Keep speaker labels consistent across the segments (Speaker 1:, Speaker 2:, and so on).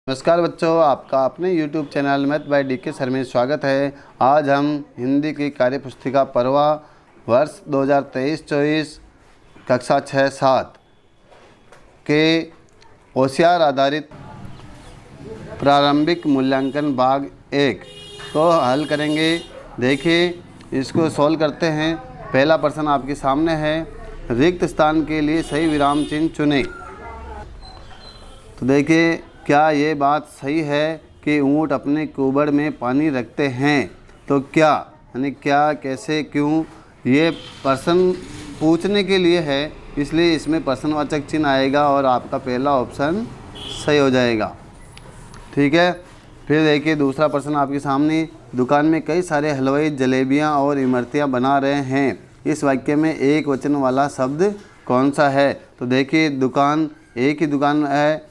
Speaker 1: नमस्कार बच्चों, आपका अपने YouTube channel math bye DK sir में स्वागत है। आज हम हिंदी की कार्य पुस्तिका परवा वर्ष 2023-24 कक्षा 6-7 के होशियार आधारित प्रारंभिक मूल्यांकन भाग 1 को हल करेंगे। देखिए, इसको सॉल्व करते हैं। पहला प्रश्न आपके सामने है, रिक्त स्थान के लिए सही विराम चिन्ह चुनें। तो देखिए, क्या ये बात सही है कि ऊँट अपने कुबड़ में पानी रखते हैं? तो क्या यानी क्या, कैसे, क्यों, ये प्रश्न पूछने के लिए है, इसलिए इसमें प्रश्नवाचक चिन्ह आएगा और आपका पहला ऑप्शन सही हो जाएगा। ठीक है। फिर देखिए, दूसरा प्रश्न आपके सामने, दुकान में कई सारे हलवाई जलेबियां और इमरतियां बना रहे हैं। इस वाक्य में एक वचन वाला शब्द कौन सा है? तो देखिए, दुकान, एक ही दुकान है।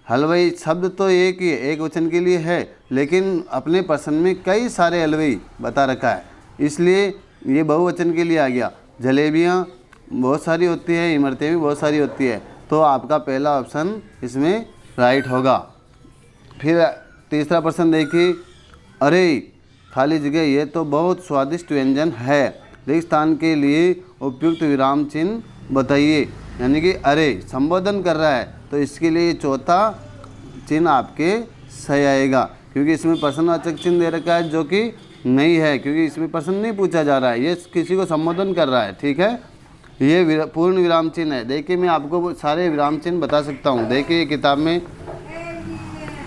Speaker 1: हलवाई शब्द तो एक ही, एक वचन के लिए है, लेकिन अपने प्रश्न में कई सारे हलवाई बता रखा है, इसलिए ये बहुवचन के लिए आ गया। जलेबियाँ बहुत सारी होती है, इमरतें भी बहुत सारी होती है, तो आपका पहला ऑप्शन इसमें राइट होगा। फिर तीसरा प्रश्न देखिए, अरे खाली जगह, ये तो बहुत स्वादिष्ट व्यंजन है, रिक्त स्थान के लिए उपयुक्त विराम चिन्ह बताइए। यानी कि अरे संबोधन कर रहा है, तो इसके लिए चौथा चिन्ह आपके सही आएगा, क्योंकि इसमें प्रश्नवाचक चिन्ह दे रखा है जो कि नहीं है, क्योंकि इसमें प्रश्न नहीं पूछा जा रहा है, ये किसी को संबोधन कर रहा है। ठीक है, ये पूर्ण विराम चिन्ह है। देखिए, मैं आपको सारे विराम चिन्ह बता सकता हूँ। देखिए, किताब में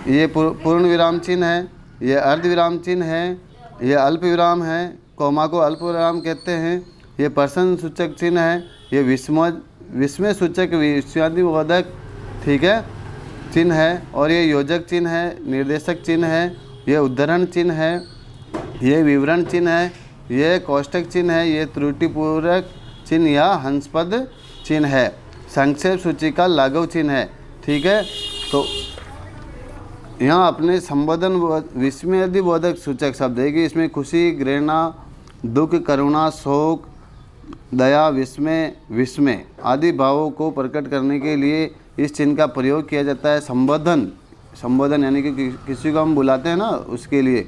Speaker 1: ये पूर्ण विराम चिन्ह है, ये अर्ध विराम चिन्ह है, ये अल्प विराम है, कोमा को अल्प विराम कहते हैं, ये प्रश्न सूचक चिन्ह है, ये विस्मय सूचक विस्मयादिबोधक, ठीक है, चिन्ह है, और ये योजक चिन्ह है, निर्देशक चिन्ह है, ये उद्धरण चिन्ह है, ये विवरण चिन्ह है, ये कोष्टक चिन्ह है, ये त्रुटिपूरक चिन्ह या हंसपद चिन्ह है, संक्षेप सूची का लाघव चिन्ह है। ठीक है, तो यहाँ अपने संबोधन विस्मयादिबोधक सूचक शब्द है कि इसमें खुशी, घृणा, दुख, करुणा, शोक, दया, विस्मय आदि भावों को प्रकट करने के लिए इस चिन्ह का प्रयोग किया जाता है। संबोधन यानी कि किसी को हम बुलाते हैं ना, उसके लिए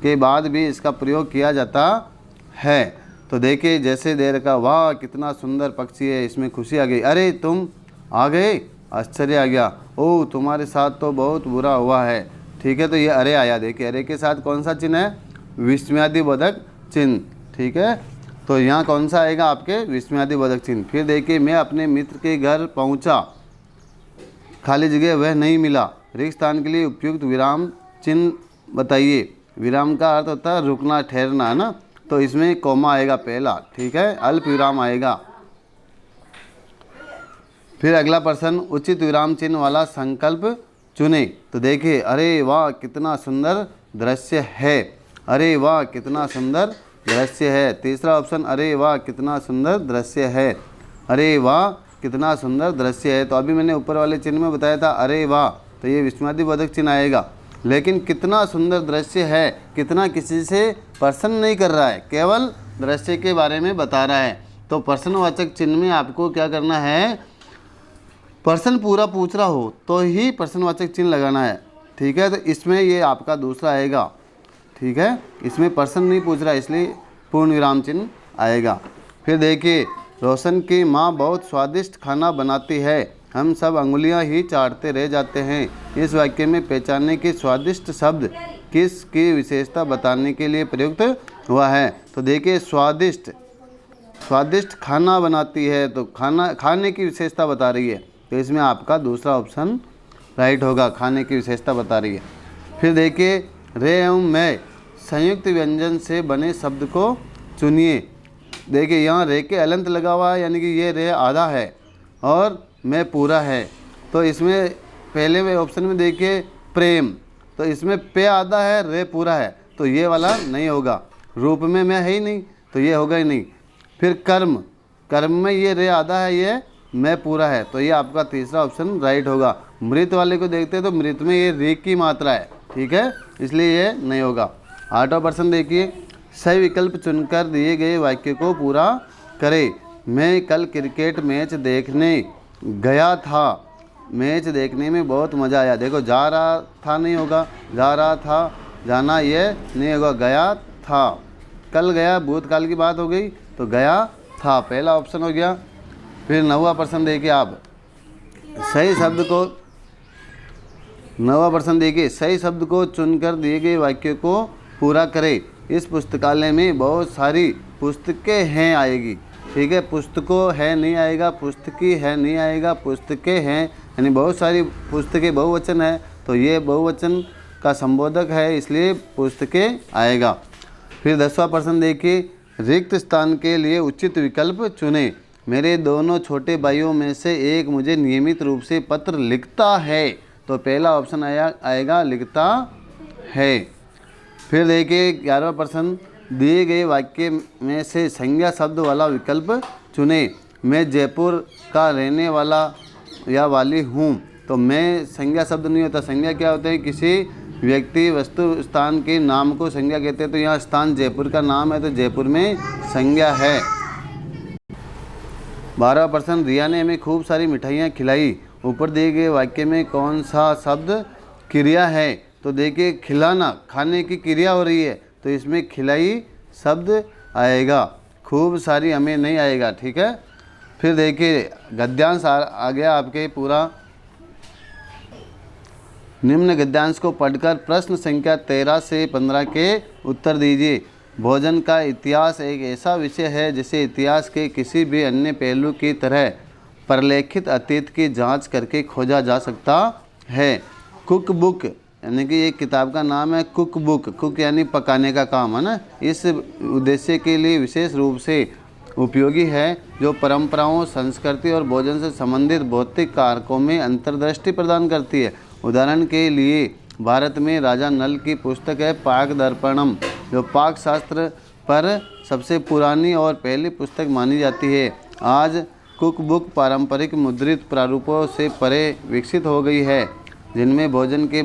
Speaker 1: के बाद भी इसका प्रयोग किया जाता है। तो देखिए, जैसे दे रखा, वाह कितना सुंदर पक्षी है, इसमें खुशी आ गई। अरे तुम आ गए, आश्चर्य आ गया। ओह तुम्हारे साथ तो बहुत बुरा हुआ है। ठीक है, तो ये अरे आया। देखिए, अरे के साथ कौन सा चिन्ह है? विस्मयादिबोधक चिन्ह। ठीक है, तो यहाँ कौन सा आएगा? आपके विस्मयादिबोधक चिन्ह। फिर देखिए, मैं अपने मित्र के घर पहुँचा, खाली जगह वह नहीं मिला, रिक्त स्थान के लिए उपयुक्त विराम चिन्ह बताइए। विराम का अर्थ होता है रुकना, ठहरना, है ना, तो इसमें कोमा आएगा पहला। ठीक है, अल्प विराम आएगा। फिर अगला प्रश्न, उचित विराम चिन्ह वाला संकल्प चुने। तो देखिए, अरे वाह कितना सुंदर दृश्य है, अरे वाह कितना सुंदर दृश्य है। तीसरा ऑप्शन, अरे वाह कितना सुंदर दृश्य है, अरे वाह कितना सुंदर दृश्य है। तो अभी मैंने ऊपर वाले चिन्ह में बताया था अरे वाह, तो ये विस्मयादिबोधक चिन्ह आएगा। लेकिन कितना सुंदर दृश्य है, कितना किसी से प्रश्न नहीं कर रहा है, केवल दृश्य के बारे में बता रहा है। तो प्रश्नवाचक चिन्ह में आपको क्या करना है? प्रश्न पूरा पूछ रहा हो तो ही प्रश्नवाचक चिन्ह लगाना है। ठीक है, तो इसमें ये आपका दूसरा आएगा। ठीक है, इसमें प्रश्न नहीं पूछ रहा, इसलिए पूर्ण विराम चिन्ह आएगा। फिर देखिए, रोशन की माँ बहुत स्वादिष्ट खाना बनाती है, हम सब अंगुलियां ही चाटते रह जाते हैं। इस वाक्य में पहचानने की स्वादिष्ट शब्द किसकी विशेषता बताने के लिए प्रयुक्त हुआ है? तो देखिए, स्वादिष्ट खाना बनाती है, तो खाने की विशेषता बता रही है, तो इसमें आपका दूसरा ऑप्शन राइट होगा, खाने की विशेषता बता रही है। फिर देखिए, रे एवं मैं संयुक्त व्यंजन से बने शब्द को चुनिए। देखिए, यहाँ रे के अलंत लगा हुआ है, यानी कि ये रे आधा है और मैं पूरा है। तो इसमें पहले में ऑप्शन में देखिए प्रेम, तो इसमें पे आधा है, रे पूरा है, तो ये वाला नहीं होगा। रूप में मैं है ही नहीं, तो ये होगा ही नहीं। फिर कर्म में ये रे आधा है, ये मैं पूरा है, तो ये आपका तीसरा ऑप्शन राइट होगा। मृत वाले को देखते हैं तो मृत में ये रे की मात्रा है। ठीक है, इसलिए ये नहीं होगा। 8वां प्रश्न देखिए, सही विकल्प चुनकर दिए गए वाक्य को पूरा करें। मैं कल क्रिकेट मैच देखने गया था, मैच देखने में बहुत मज़ा आया। देखो जा रहा था नहीं होगा, जा रहा था, जाना ये नहीं होगा, गया था। कल गया, भूतकाल की बात हो गई तो गया था, पहला ऑप्शन हो गया। फिर 9वां प्रश्न देखिए आप, सही शब्द को 9वां प्रश्न देखिए, सही शब्द को चुनकर दिए गए वाक्य को पूरा करें। इस पुस्तकालय में बहुत सारी पुस्तकें हैं आएगी, ठीक है। पुस्तकों है नहीं आएगा, पुस्तकी है नहीं आएगा, पुस्तकें हैं, यानी बहुत सारी पुस्तकें बहुवचन है, तो ये बहुवचन का संबोधक है, इसलिए पुस्तकें आएगा। फिर 10वां प्रश्न देखिए, रिक्त स्थान के लिए उचित विकल्प चुनें। मेरे दोनों छोटे भाइयों में से एक मुझे नियमित रूप से पत्र लिखता है, तो पहला ऑप्शन आएगा लिखता है। फिर देखिए 11वां प्रश्न, दिए गए वाक्य में से संज्ञा शब्द वाला विकल्प चुनें। मैं जयपुर का रहने वाला या वाली हूँ, तो मैं संज्ञा शब्द नहीं होता। संज्ञा क्या होते हैं, किसी व्यक्ति वस्तु स्थान के नाम को संज्ञा कहते हैं। तो यहाँ स्थान जयपुर का नाम है, तो जयपुर में संज्ञा है। 12वां प्रश्न, रिया ने हमें खूब सारी मिठाइयाँ खिलाई। ऊपर दिए गए वाक्य में कौन सा शब्द क्रिया है, तो देखिए खिलाना, खाने की क्रिया हो रही है, तो इसमें खिलाई शब्द आएगा, खूब सारी हमें नहीं आएगा, ठीक है। फिर देखिए गद्यांश आ गया आपके पूरा। निम्न गद्यांश को पढ़कर प्रश्न संख्या 13 से 15 के उत्तर दीजिए। भोजन का इतिहास एक ऐसा विषय है जिसे इतिहास के किसी भी अन्य पहलू की तरह प्रलेखित अतीत की जांच करके खोजा जा सकता है। कुक बुक, यानी कि एक किताब का नाम है कुक बुक, कुक यानी पकाने का काम है ना, इस उद्देश्य के लिए विशेष रूप से उपयोगी है, जो परंपराओं, संस्कृति और भोजन से संबंधित भौतिक कारकों में अंतर्दृष्टि प्रदान करती है। उदाहरण के लिए भारत में राजा नल की पुस्तक है पाक दर्पणम, जो पाक शास्त्र पर सबसे पुरानी और पहली पुस्तक मानी जाती है। आज कुक बुक पारंपरिक मुद्रित प्रारूपों से परे विकसित हो गई है, जिनमें भोजन के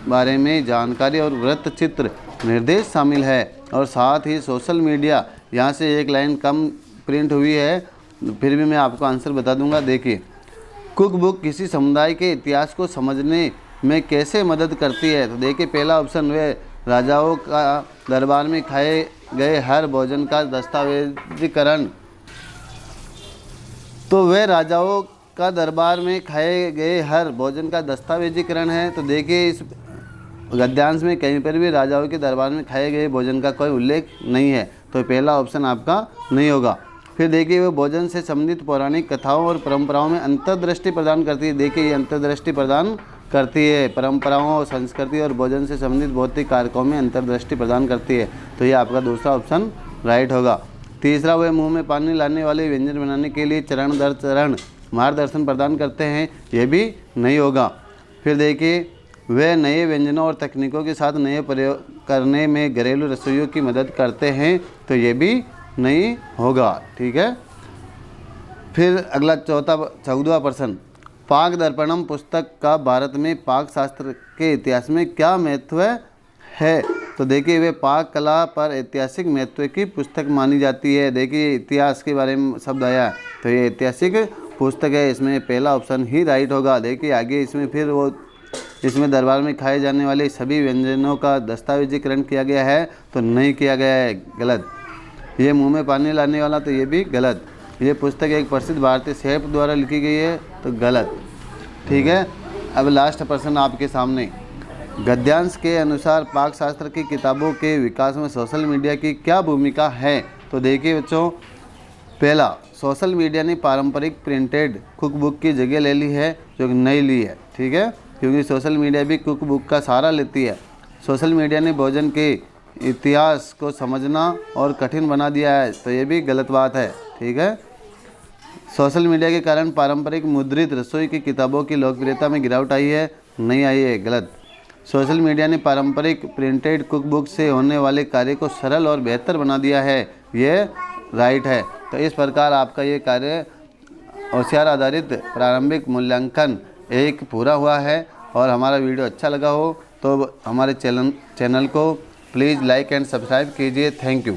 Speaker 1: बारे में जानकारी और वृत्त चित्र निर्देश शामिल है, और साथ ही सोशल मीडिया। यहाँ से एक लाइन कम प्रिंट हुई है, फिर भी मैं आपको आंसर बता दूंगा। देखिए, कुक बुक किसी समुदाय के इतिहास को समझने में कैसे मदद करती है, तो देखिए पहला ऑप्शन वे राजाओं का दरबार में खाए गए हर भोजन का दस्तावेजीकरण, तो वे राजाओं का दरबार में खाए गए हर भोजन का दस्तावेजीकरण है। तो देखिए इस गद्यांश में कहीं पर भी राजाओं के दरबार में खाए गए भोजन का कोई उल्लेख नहीं है, तो पहला ऑप्शन आपका नहीं होगा। फिर देखिए वह भोजन से संबंधित पौराणिक कथाओं और परंपराओं में अंतर्दृष्टि प्रदान करती है। देखिए ये अंतर्दृष्टि प्रदान करती है, परंपराओं, संस्कृति और भोजन से संबंधित भौतिक कारकों में अंतर्दृष्टि प्रदान करती है, तो ये आपका दूसरा ऑप्शन राइट होगा। तीसरा, वह मुंह में पानी लाने वाले व्यंजन बनाने के लिए चरण दर चरण मार्गदर्शन प्रदान करते हैं, यह भी नहीं होगा। फिर देखिए वे नए व्यंजनों और तकनीकों के साथ नए प्रयोग करने में घरेलू रसोइयों की मदद करते हैं, तो ये भी नहीं होगा, ठीक है। फिर अगला 14वां प्रश्न, पाक दर्पणम पुस्तक का भारत में पाक शास्त्र के इतिहास में क्या महत्व है, तो देखिए वे पाक कला पर ऐतिहासिक महत्व की पुस्तक मानी जाती है। देखिए इतिहास के बारे में शब्द आया, तो ये ऐतिहासिक पुस्तक है, इसमें पहला ऑप्शन ही राइट होगा। देखिए आगे इसमें फिर वो इसमें दरबार में खाए जाने वाले सभी व्यंजनों का दस्तावेजीकरण किया गया है, तो नहीं किया गया है, गलत। ये मुंह में पानी लाने वाला, तो ये भी गलत। ये पुस्तक एक प्रसिद्ध भारतीय शेफ द्वारा लिखी गई है, तो गलत, ठीक है। अब लास्ट प्रश्न आपके सामने, गद्यांश के अनुसार पाक शास्त्र की किताबों के विकास में सोशल मीडिया की क्या भूमिका है, तो देखिए बच्चों, पहला, सोशल मीडिया ने पारंपरिक प्रिंटेड कुक बुक की जगह ले ली है, जो नहीं ली है, ठीक है, क्योंकि सोशल मीडिया भी कुक बुक का सहारा लेती है। सोशल मीडिया ने भोजन के इतिहास को समझना और कठिन बना दिया है, तो ये भी गलत बात है, ठीक है। सोशल मीडिया के कारण पारंपरिक मुद्रित रसोई की किताबों की लोकप्रियता में गिरावट आई है, नहीं आई है, गलत। सोशल मीडिया ने पारंपरिक प्रिंटेड कुक बुक से होने वाले कार्य को सरल और बेहतर बना दिया है, ये राइट है। तो इस प्रकार आपका ये कार्य होशियार आधारित प्रारंभिक मूल्यांकन एक पूरा हुआ है। और हमारा वीडियो अच्छा लगा हो तो हमारे चैनल को प्लीज़ लाइक एंड सब्सक्राइब कीजिए। Thank you.